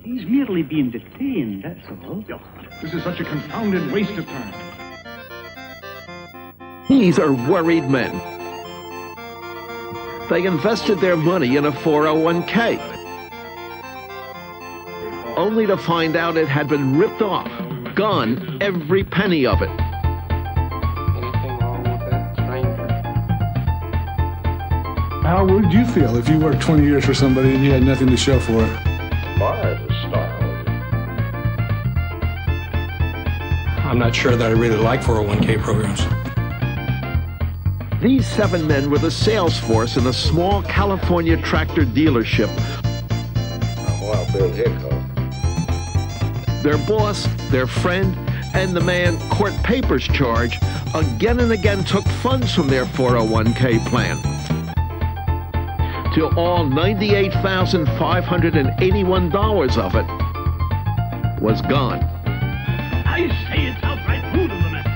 He's merely being detained, that's all. Oh, this is such a confounded waste of time. These are worried men. They invested their money in a 401k, only to find out it had been ripped off, gone, every penny of it. Anything wrong with that, stranger? How would you feel if you worked 20 years for somebody and you had nothing to show for it? Marvelous style. I'm not sure that I really like 401k programs. These 7 men were the sales force in a small California tractor dealership. Well, Bill Hickok. Their boss, their friend, and the man court papers charge again and again took funds from their 401k plan, till all $98,581 of it was gone. I say it's outright brutal, the man.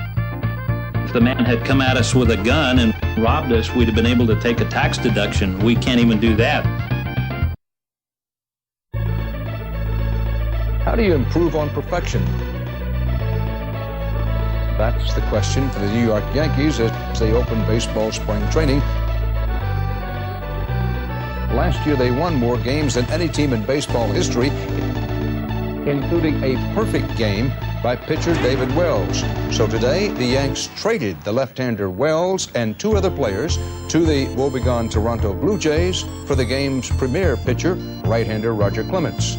If the man had come at us with a gun and robbed us, we'd have been able to take a tax deduction. We can't even do that. How do you improve on perfection? That's the question for the New York Yankees as they open baseball spring training. Last year they won more games than any team in baseball history, including a perfect game by pitcher David Wells. So today, the Yanks traded the left-hander Wells and 2 other players to the woebegone Toronto Blue Jays for the game's premier pitcher, right-hander Roger Clemens.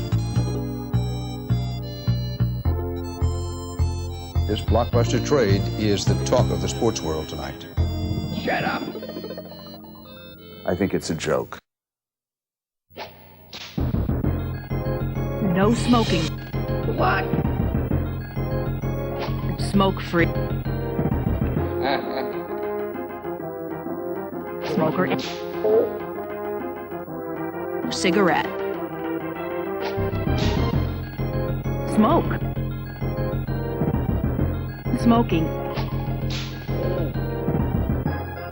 This blockbuster trade is the talk of the sports world tonight. Shut up! I think it's a joke. No smoking. What? Smoke free. Smoker. Cigarette. Smoke. Smoking.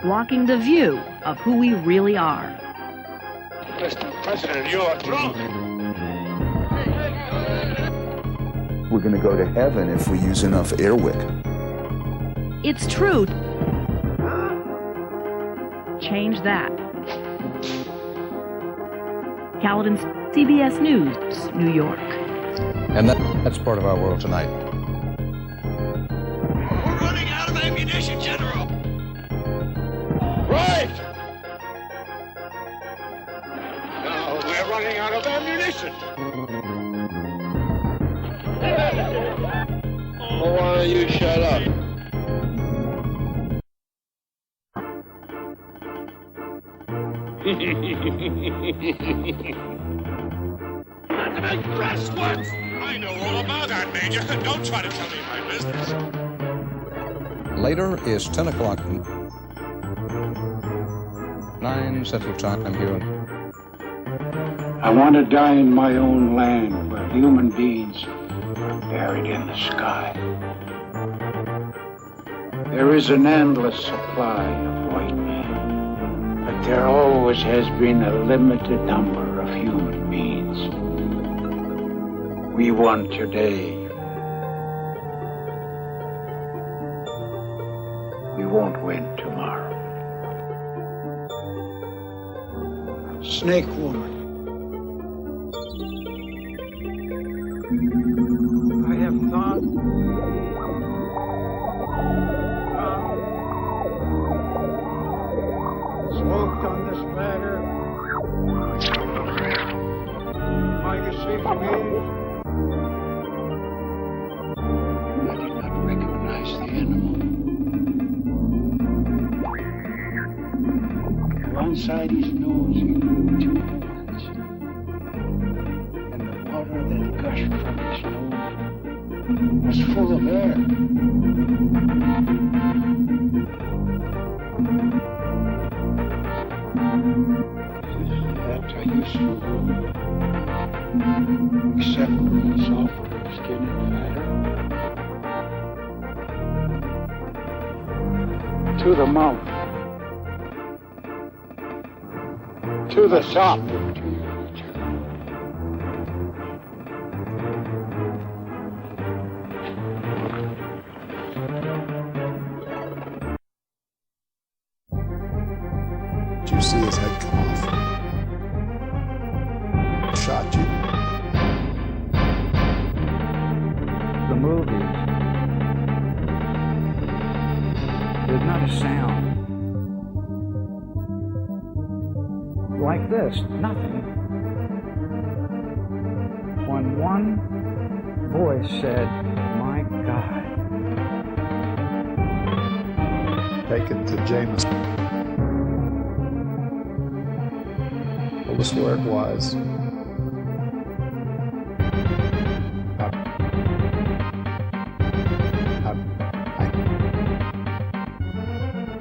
Blocking the view of who we really are. Mr. President, you're drunk! We're going to go to heaven if we use enough Airwick. It's true. Change that. Caledon's CBS News, New York. And that's part of our world tonight. We're running out of ammunition, General! Right! No, we're running out of ammunition! Well, why don't you shut up? Not to make brass works! I know all about that, Major. Don't try to tell me my business. Later is 10 o'clock, 9 Central Time here. I want to die in my own land where human beings are buried in the sky. There is an endless supply of white men, but there always has been a limited number of human beings. We won today. We won't win tomorrow. Snake woman. I have thought. Smoked on this matter. My decision is. I did not recognize the animal. One side his nose, he grew 2 horns. And the water that gushed from his nose was full of air. That I used to do, except when it's softer skin and fatter. To the mouth. To the top. shot you. The movies, there's not a sound. Like this, nothing. When one voice said, "My God." Take it to Jameson. Told us where it was.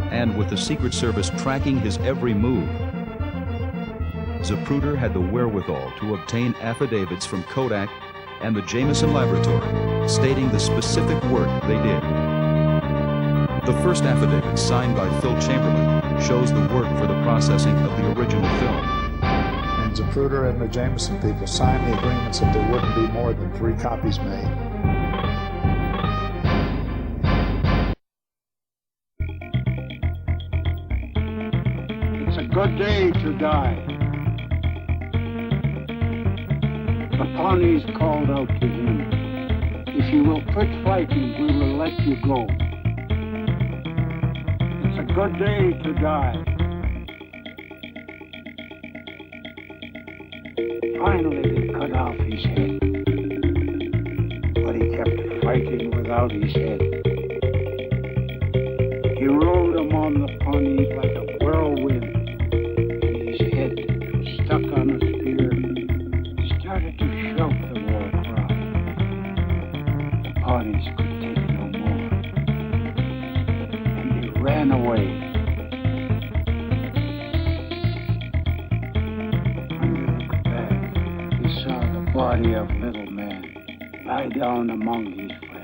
And with the Secret Service tracking his every move, Zapruder had the wherewithal to obtain affidavits from Kodak and the Jameson Laboratory stating the specific work they did. The first affidavit, signed by Phil Chamberlain, shows the work for the processing of the original film. And Zapruder and the Jameson people signed the agreements that there wouldn't be more than 3 copies made. It's a good day to die. The Pawnees called out to him, "If you will quit fighting, we will let you go." It's a good day to die. Finally, they cut off his head. But he kept fighting without his head. He rode among the Pawnees like a whirlwind, and his head was stuck on a spear. He started to shout the war cry. The Pawnees could take no more, and they ran away. When they looked back, they saw the body of little man lie down among his friends.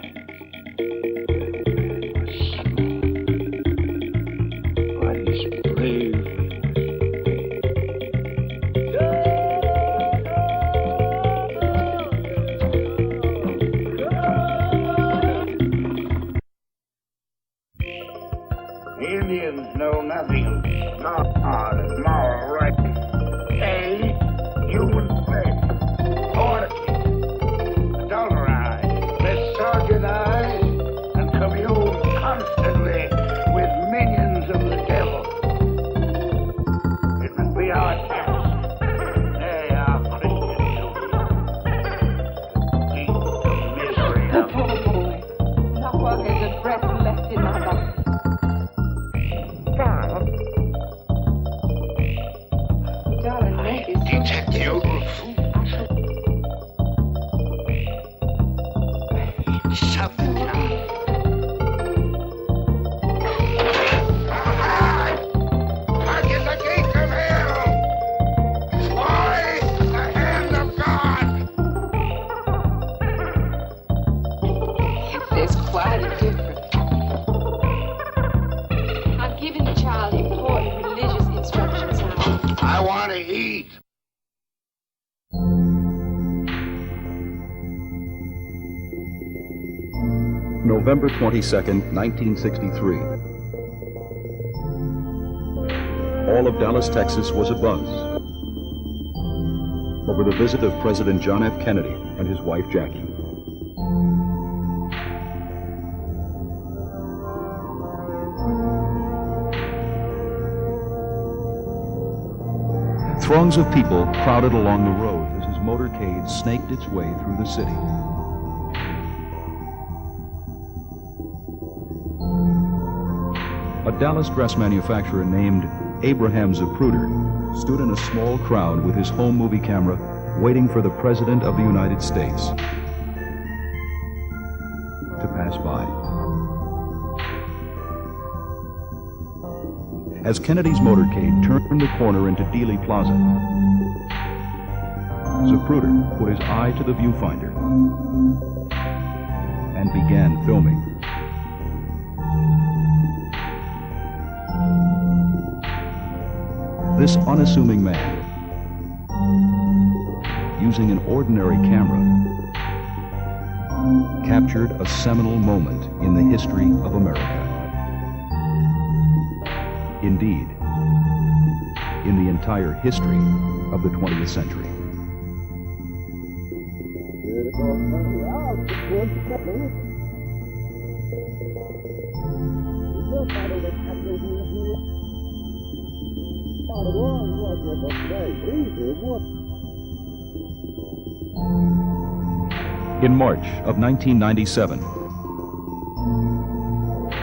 November 22nd, 1963. All of Dallas, Texas was abuzz over the visit of President John F. Kennedy and his wife Jackie. Throngs of people crowded along the road as his motorcade snaked its way through the city. A Dallas dress manufacturer named Abraham Zapruder stood in a small crowd with his home movie camera, waiting for the President of the United States to pass by. As Kennedy's motorcade turned the corner into Dealey Plaza, Zapruder put his eye to the viewfinder and began filming. This unassuming man, using an ordinary camera, captured a seminal moment in the history of America. Indeed, in the entire history of the 20th century. In March of 1997,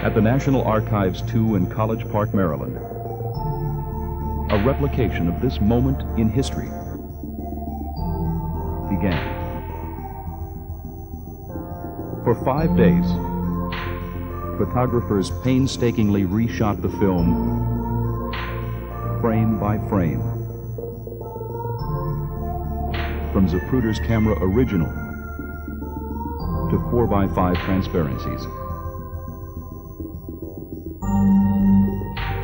at the National Archives 2 in College Park, Maryland, a replication of this moment in history began. For 5 days, photographers painstakingly reshot the film frame by frame. From Zapruder's camera original to 4x5 transparencies.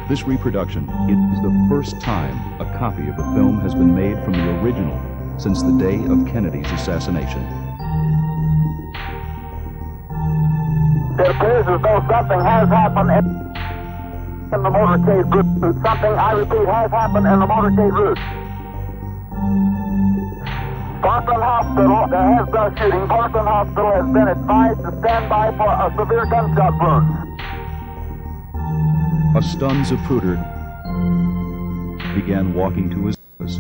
This reproduction is the first time a copy of the film has been made from the original since the day of Kennedy's assassination. It appears as though something has happened in the motorcade route. Something, I repeat, has happened in the motorcade route. Parkland Hospital, there has been a shooting. Parkland Hospital has been advised to stand by for a severe gunshot wound. A stunned Zapruder began walking to his office.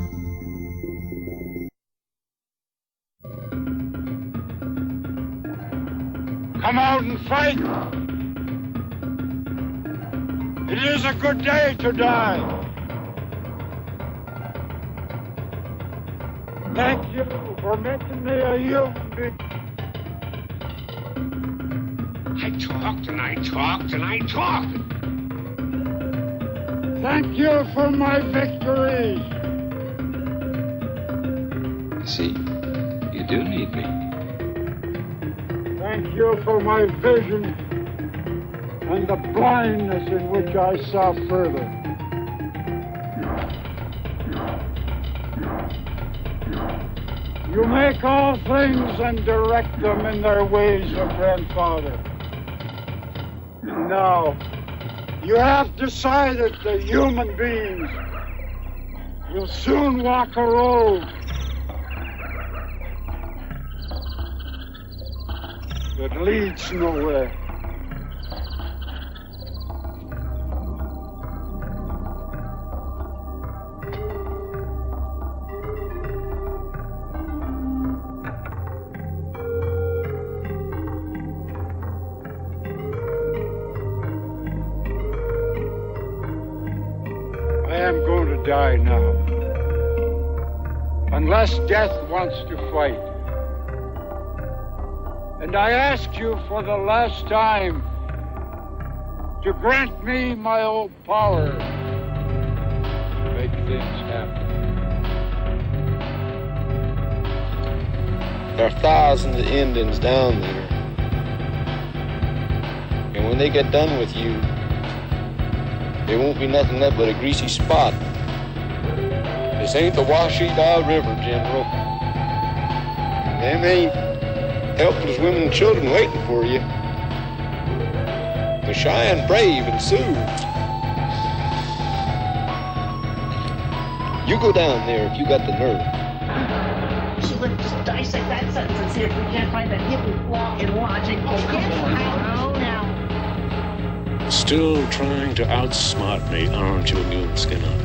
Come out and fight! It is a good day to die! Thank you for making me a human being. I talked and I talked and I talked. Thank you for my victories. See, you do need me. Thank you for my vision and the blindness in which I saw further. You make all things and direct them in their ways, O grandfather. And now, you have decided that human beings will soon walk a road that leads nowhere. Die now, unless death wants to fight. And I ask you for the last time to grant me my old power to make things happen. There are thousands of Indians down there, and when they get done with you, there won't be nothing left but a greasy spot. This ain't the Washita River, General. Them ain't helpless women and children waiting for you. They're Cheyenne, Brave, and Sioux. You go down there if you got the nerve. So let's just dissect that sentence and see if we can't find that hidden flaw in logic. Oh, come on. Oh, now. Still trying to outsmart me, aren't you, Newt Skinner?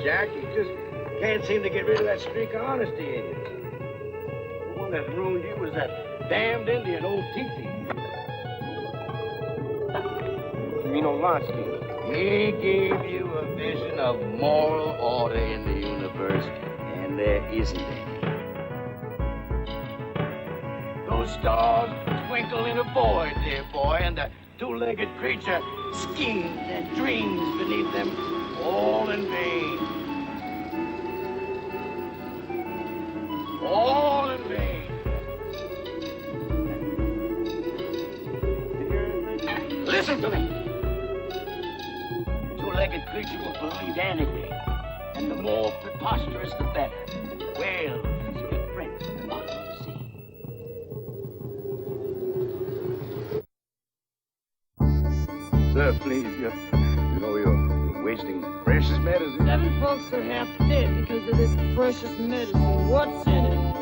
Jack, you just can't seem to get rid of that streak of honesty in you. The one that ruined you was that damned Indian, old Titi. You mean Olonsky? He gave you a vision of moral order in the universe, and there isn't any. Those stars twinkle in a void, dear boy, and the two-legged creature schemes and dreams beneath them, all in vain. All in vain. Listen to me. Two-legged creature will believe anything, and the more preposterous, the better. Whales speak French at the bottom of the sea. Sir, please, you're wasting precious medicine. 7 folks are half dead because of this precious medicine. What's in it?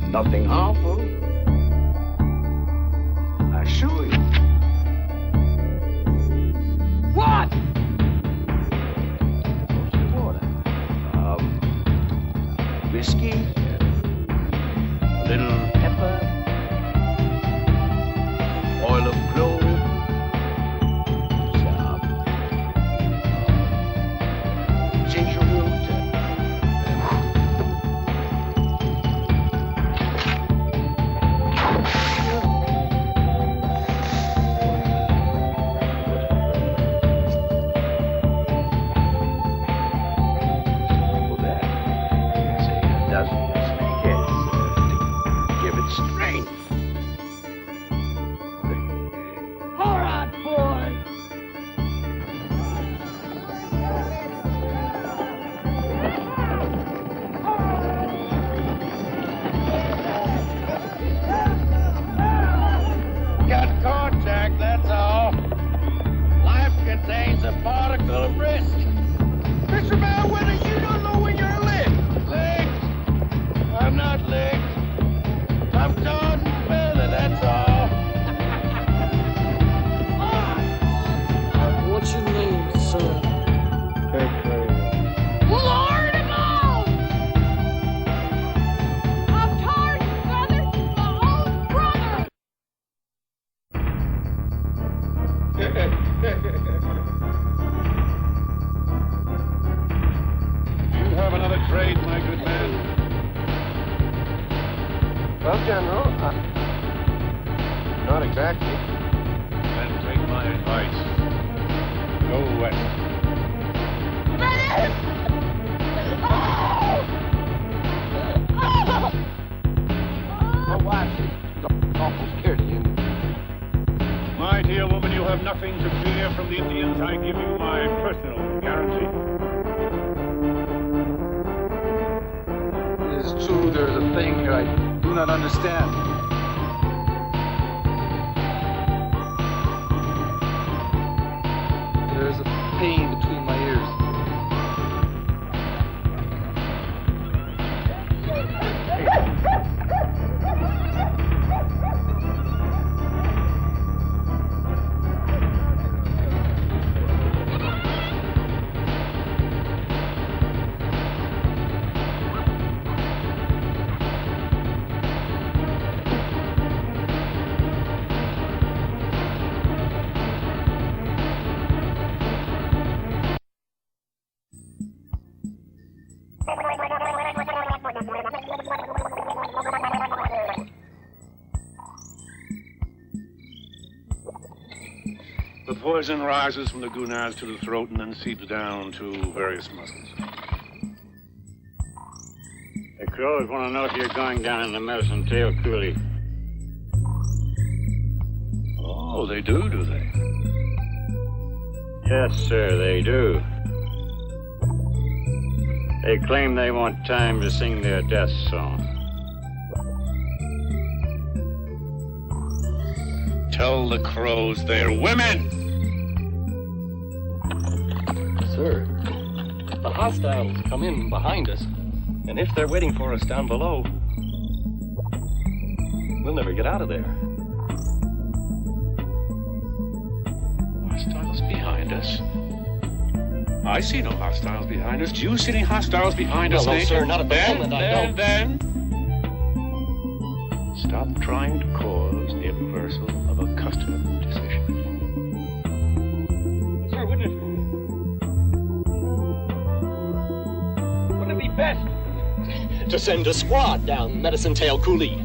Nothing harmful. I assure you. What? Water. Whiskey. A little pepper. Oil of clove. Ginger root. Contains a particle of risk. Mr. Mayweather, you don't know when you're licked. Licked? I'm not licked. I'm tarred and feathered, that's all. What's your name, sir? Lord of all! I'm tarred and feathered, my own brother! You have another trade, my good man. Well, General, not exactly. Then take my advice. Go west. My wife is awful scared of you. My dear woman, you have nothing to fear from the Indians. I give you my personal guarantee. It is true, there is a thing here I do not understand. There is a pain between my ears. The poison rises from the gonads to the throat and then seeps down to various muscles. The crows want to know if you're going down in the medicine tail coulee. Oh, they do they? Yes, sir, they do. They claim they want time to sing their death song. Tell the crows they're women! Sir, the hostiles come in behind us, and if they're waiting for us down below, we'll never get out of there. Hostiles behind us? I see no hostiles behind us. Do you see any hostiles behind us, No, Major? sir, not at the moment, I don't. Then, stop trying to cause the reversal of a custom decision. Sir, wouldn't it be best to send a squad down Medicine Tail Coulee?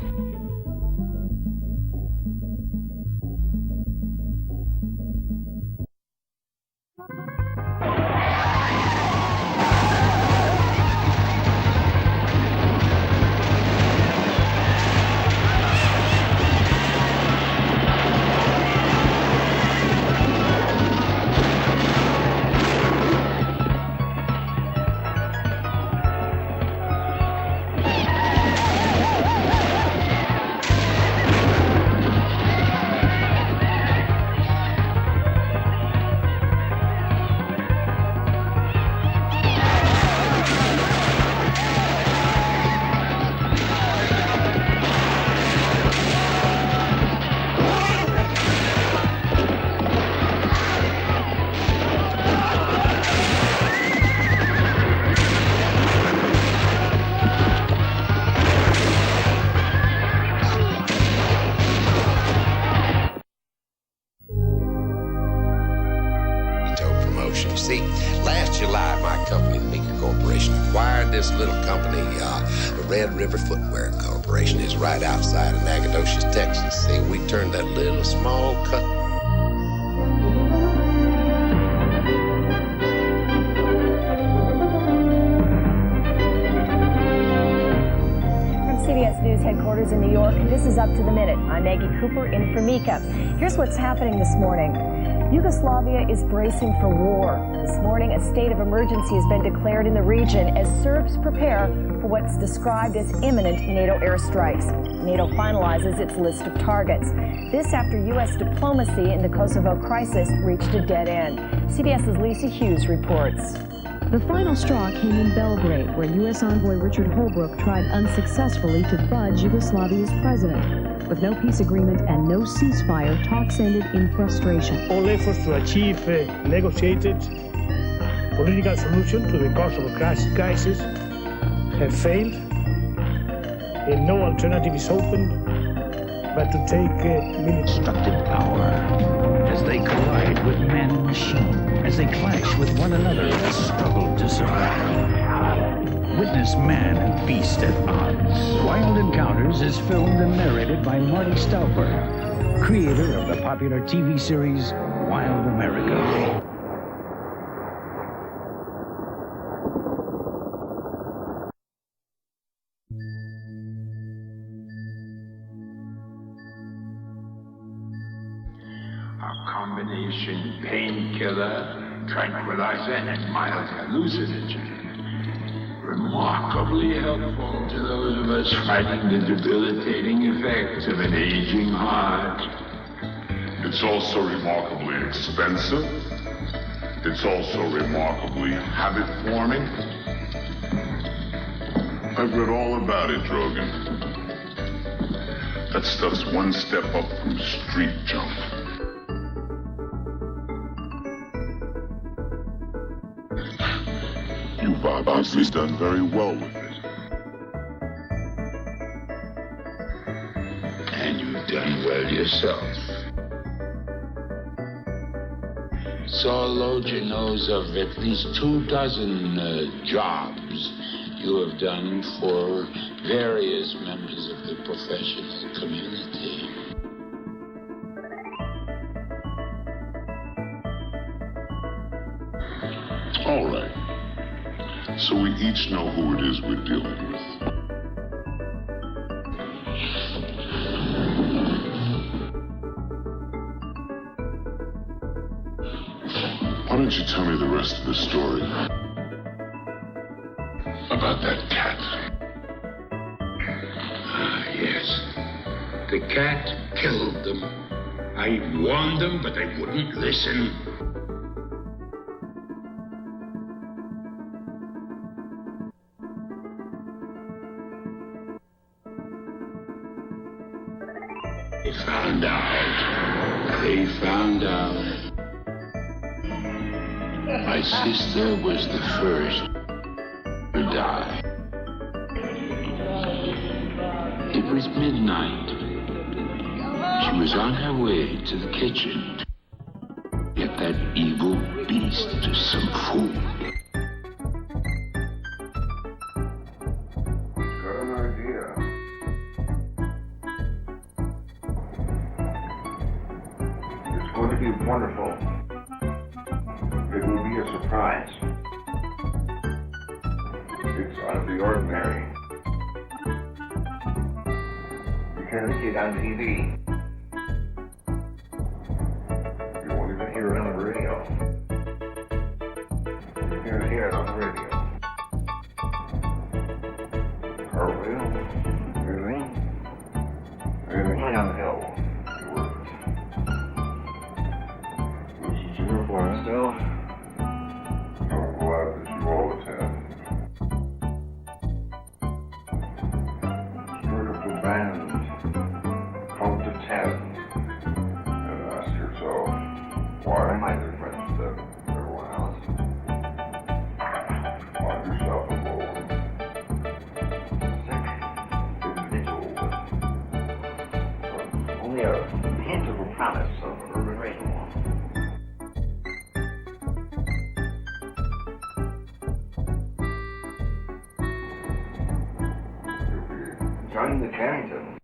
Informika Corporation acquired this little company, the Red River Footwear Corporation. Is right outside of Nacogdoches, Texas. See, we turned that little small cut. CBS News headquarters in New York. This is Up to the Minute. I'm Maggie Cooper in Informika. Here's what's happening this morning. Yugoslavia is bracing for war. This morning, a state of emergency has been declared in the region as Serbs prepare for what's described as imminent NATO airstrikes. NATO finalizes its list of targets. This after U.S. diplomacy in the Kosovo crisis reached a dead end. CBS's Lisa Hughes reports. The final straw came in Belgrade, where U.S. envoy Richard Holbrooke tried unsuccessfully to budge Yugoslavia's president. With no peace agreement and no ceasefire, talks ended in frustration. All efforts to achieve a negotiated political solution to the Kosovo crisis have failed, and no alternative is open but to take military power as they collide with man and machine, as they clash with one another in a struggle to survive. Witness man and beast at odds. Wild Encounters is filmed and narrated by Marty Stauffer, creator of the popular TV series Wild America. A combination painkiller, tranquilizer, and mild hallucinogen. Remarkably helpful to those of us fighting the debilitating effects of an aging heart. It's also remarkably expensive. It's also remarkably habit-forming. I've read all about it, Drogan. That stuff's one step up from street junk. You've obviously done very well with it. And you've done well yourself. Saul Loja knows of at least 24 jobs you have done for various members of the professional community. All right. So we each know who it is we're dealing with. Why don't you tell me the rest of the story? About that cat. Yes. The cat killed them. I warned them, but they wouldn't listen. They found out. My sister was the first to die. It was midnight. She was on her way to the kitchen to get that evil beast some food. Got an idea. It's going to be wonderful. It will be a surprise. It's out of the ordinary. You can't see it on TV. You won't even hear it on the radio. You can't hear it on the radio. Really? Hang on the hill. This is your voice, still. I'm glad that you all attend. Beautiful band. Count to 10. And ask yourself, why am I different than everyone else? Find yourself alone. Only a hint of a promise of urban renewal. join the Carringtons.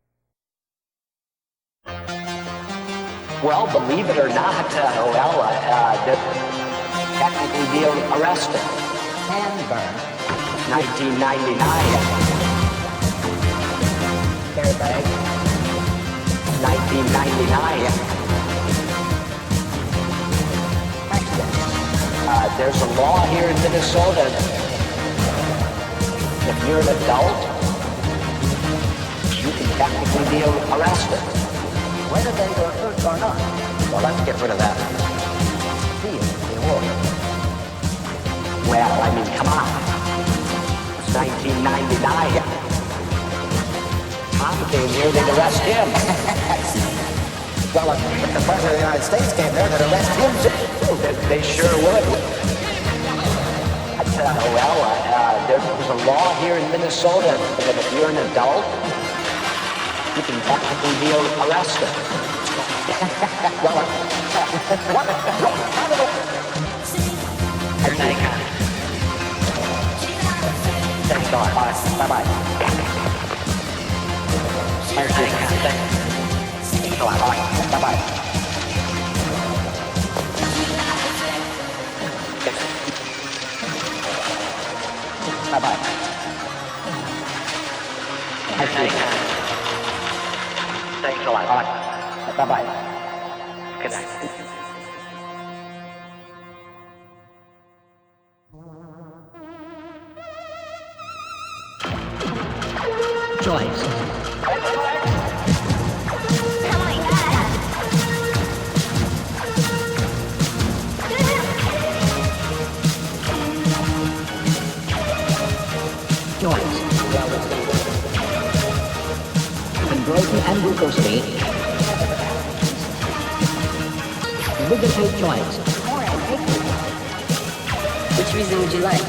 Well, believe it or not, they're technically being arrested. And burned. 1999. Fairbank. 1999. There's a law here in Minnesota. If you're an adult, you can technically be arrested. Whether they were hurt or not. Well, let's get rid of that. Well, I mean, come on. It's 1999. Tom came here, they'd arrest him. Well, if the President of the United States came there, they'd arrest him too. They sure would. There's a law here in Minnesota that if you're an adult, you can technically be arrested. Well, what? Thanks a lot. Bye-bye. Thanks a lot. Bye-bye. Bye-bye. Thanks a lot. Bye-bye. Good night. Joyce. Joints. Conversion and glucosamine. Lubricate joints. Which reason would you like?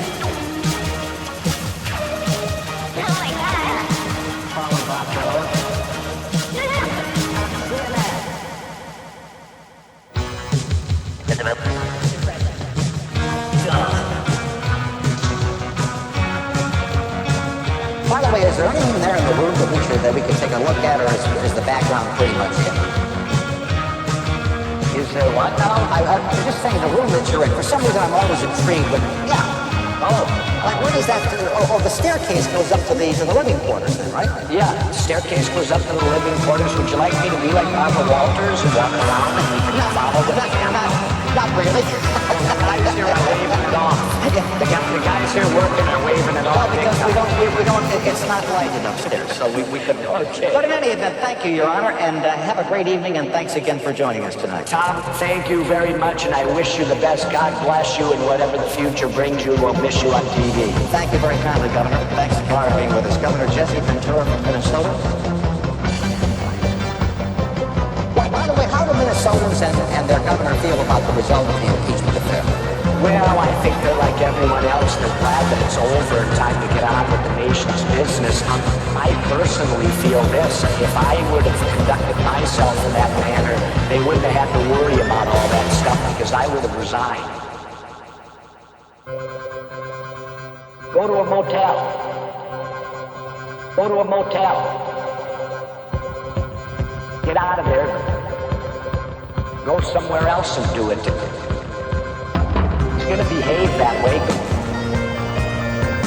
By the way, is there anything there in the room that we can take a look at, or is the background pretty much it? Is there what? No, I'm just saying the room that you're in. For some reason, I'm always intrigued, but yeah. Oh, like where does that? Oh, the staircase goes up to the living quarters, then, right? Yeah, the staircase goes up to the living quarters. Would you like me to be like Barbara Walters and walk around and you can follow with the camera? Not really. The guys here are waving it off. The guys here working are waving it off. Because we don't, it's not lighted upstairs, so we couldn't. Okay. But in any event, thank you, Your Honor, and have a great evening, and thanks again for joining us tonight. Tom, thank you very much, and I wish you the best. God bless you, and whatever the future brings you, we'll miss you on TV. Thank you very kindly, Governor. Thanks for being with us. Governor Jesse Ventura from Minnesota. Well, by the way, how do Minnesotans and their governor feel about the result of the impeachment affair? Well, I think they're like everyone else. They're glad that it's over and time to get on with the nation's business. I personally feel this. If I would have conducted myself in that manner, they wouldn't have had to worry about all that stuff because I would have resigned. Go to a motel. Go to a motel. Get out of there. Go somewhere else and do it. It's gonna behave that way.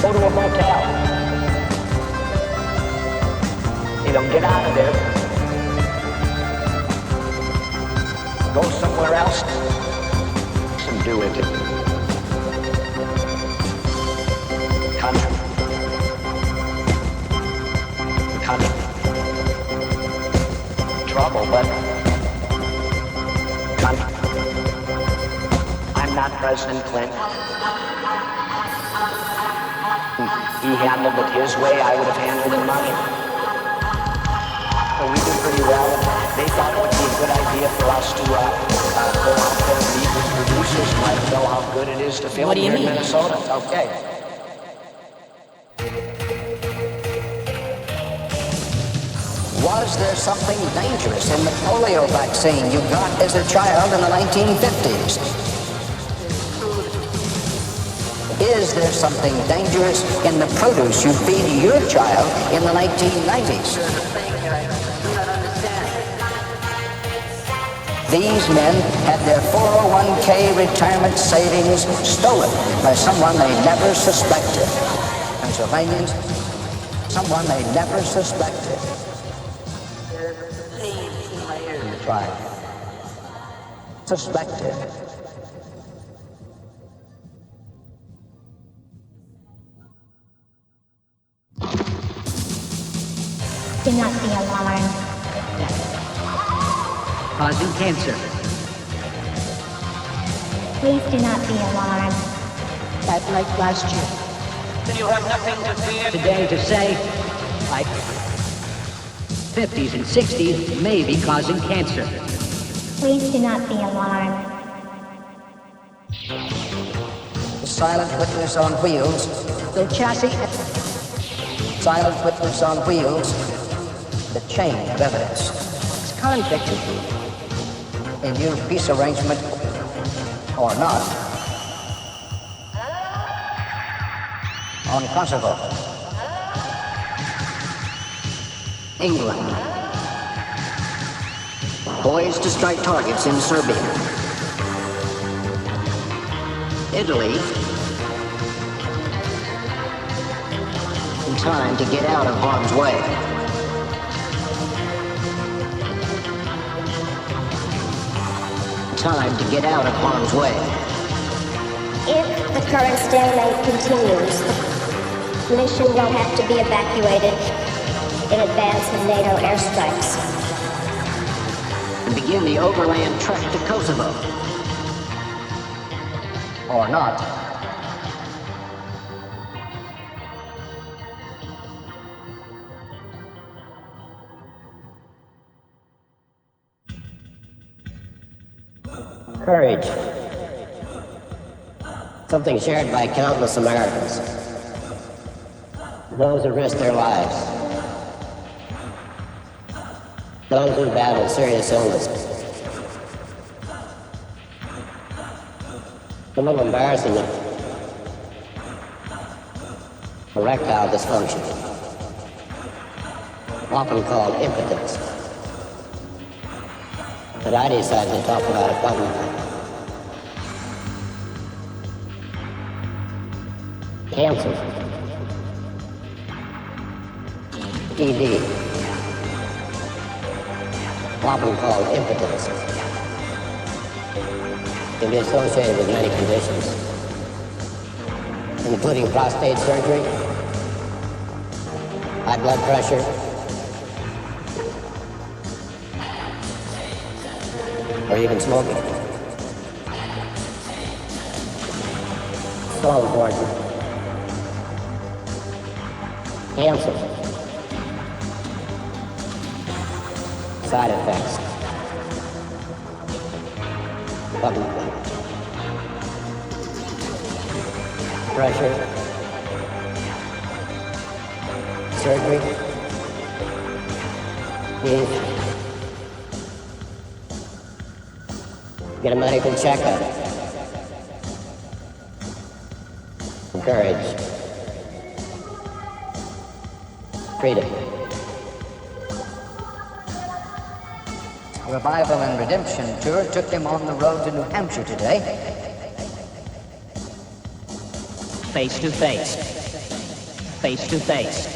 Go to a motel. You know, get out of there. Go somewhere else and do it. Country. Trouble, but country. I'm not President Clinton. He handled it his way, I would have handled it mine. So we did pretty well. They thought it would be a good idea for us to go out there and meet with producers and let them know how good it is to film here in Minnesota. Okay. Was there something dangerous in the polio vaccine you got as a child in the 1950s? Is there something dangerous in the produce you feed your child in the 1990s? These men had their 401k retirement savings stolen by someone they never suspected. Pennsylvanians, someone they never suspected. In the tribe. Suspected. Do not be alarmed. Causing cancer. Please do not be alarmed. Like last year. Then you have nothing to fear. Today to say, like 50s and 60s may be causing cancer. Please do not be alarmed. The silent witness on wheels. The chassis. Silent witness on wheels. The chain of evidence. It's convict in your peace arrangement or not. On Kosovo. England. Poised to strike targets in Serbia. Italy. In time to get out of harm's way. Time to get out of harm's way. If the current stalemate continues, the mission will have to be evacuated in advance of NATO airstrikes. And begin the overland trek to Kosovo. Or not. Courage. Something shared by countless Americans. Those who risk their lives. Those who battle serious illness. A little embarrassing. Erectile dysfunction. Often called impotence. But I decided to talk about it publicly. Cancer. ED. Often called impotence. Can be associated with many conditions, including prostate surgery, high blood pressure, or even smoking. So important. Cancer. Side effects. Publicly. Pressure. Surgery. Need. Get a medical checkup. Courage. Freedom. Revival and Redemption Tour took him on the road to New Hampshire today. Face to face. Face to face.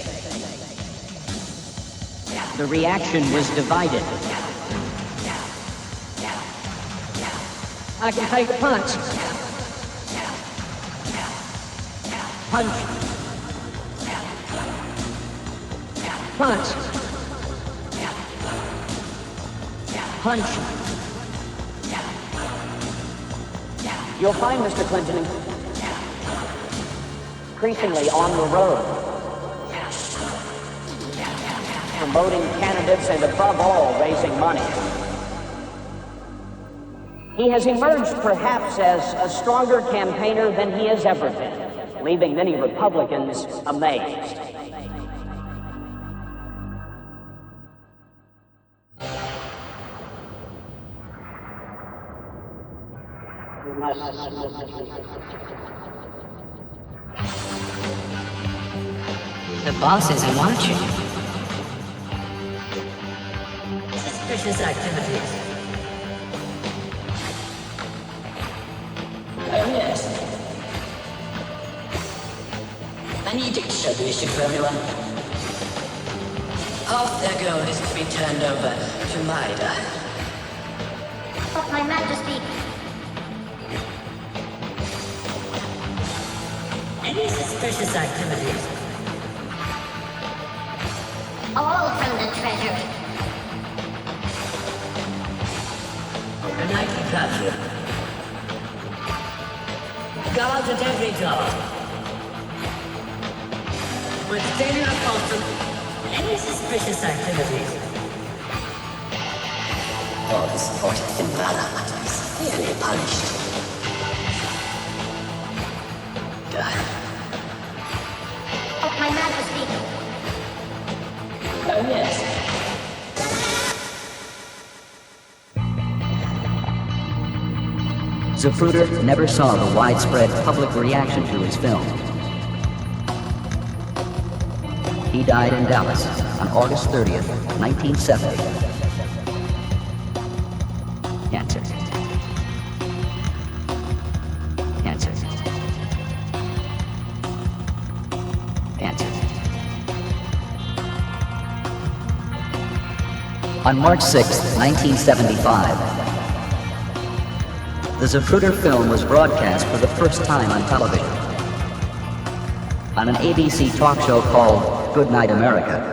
The reaction was divided. I can take a punch. Punch. Punch. Punch. You'll find Mr. Clinton increasingly on the road, promoting candidates and above all raising money. He has emerged perhaps as a stronger campaigner than he has ever been, leaving many Republicans amazed. The boss isn't watching. Suspicious activities. Yes. I need to show the issue for everyone. Half their gold is to be turned over to Mida. But my Majesty... Any suspicious activities? All from the treasury. Good night, Captain. Guards at every door. With daily repulsion, any suspicious activities? All the supported Ventura must be severely punished. But my Majesty... Oh, yes. Zapruder never saw the widespread public reaction to his film. He died in Dallas on August 30th, 1970. Answer. Answer. Answer. On March 6th, 1975, the Zapruder film was broadcast for the first time on television on an ABC talk show called Good Night America.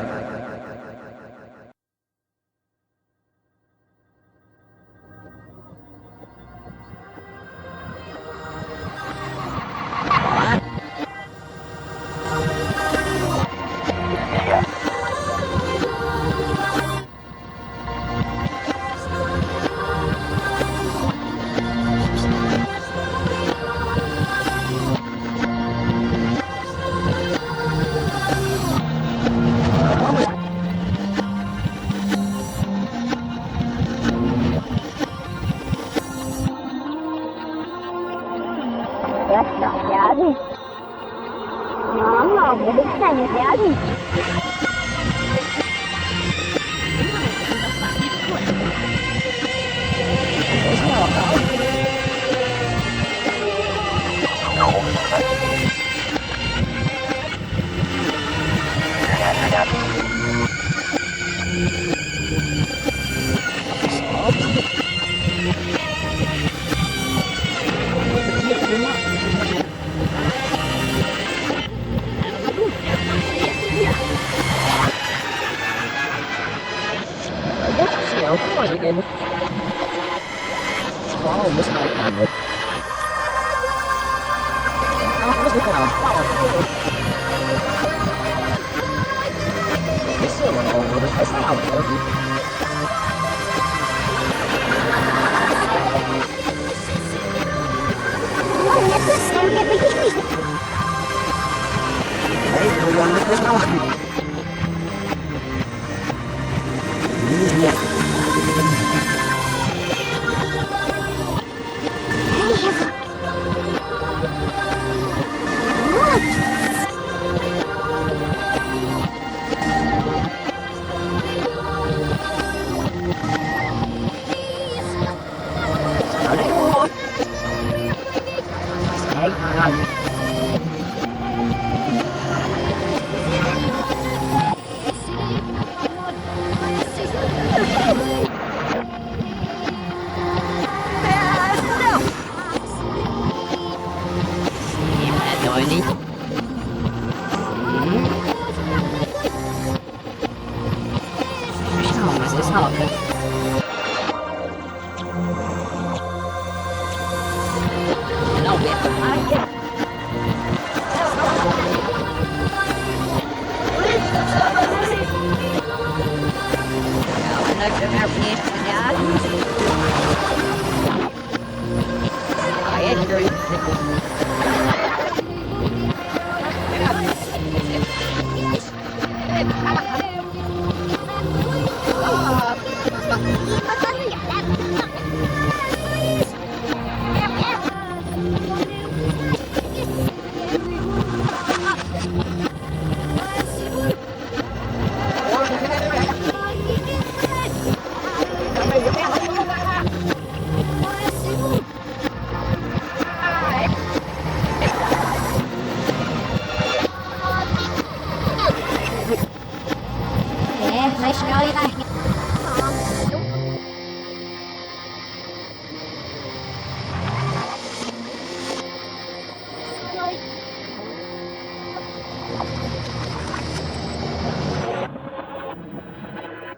Yeah, nice jolly night.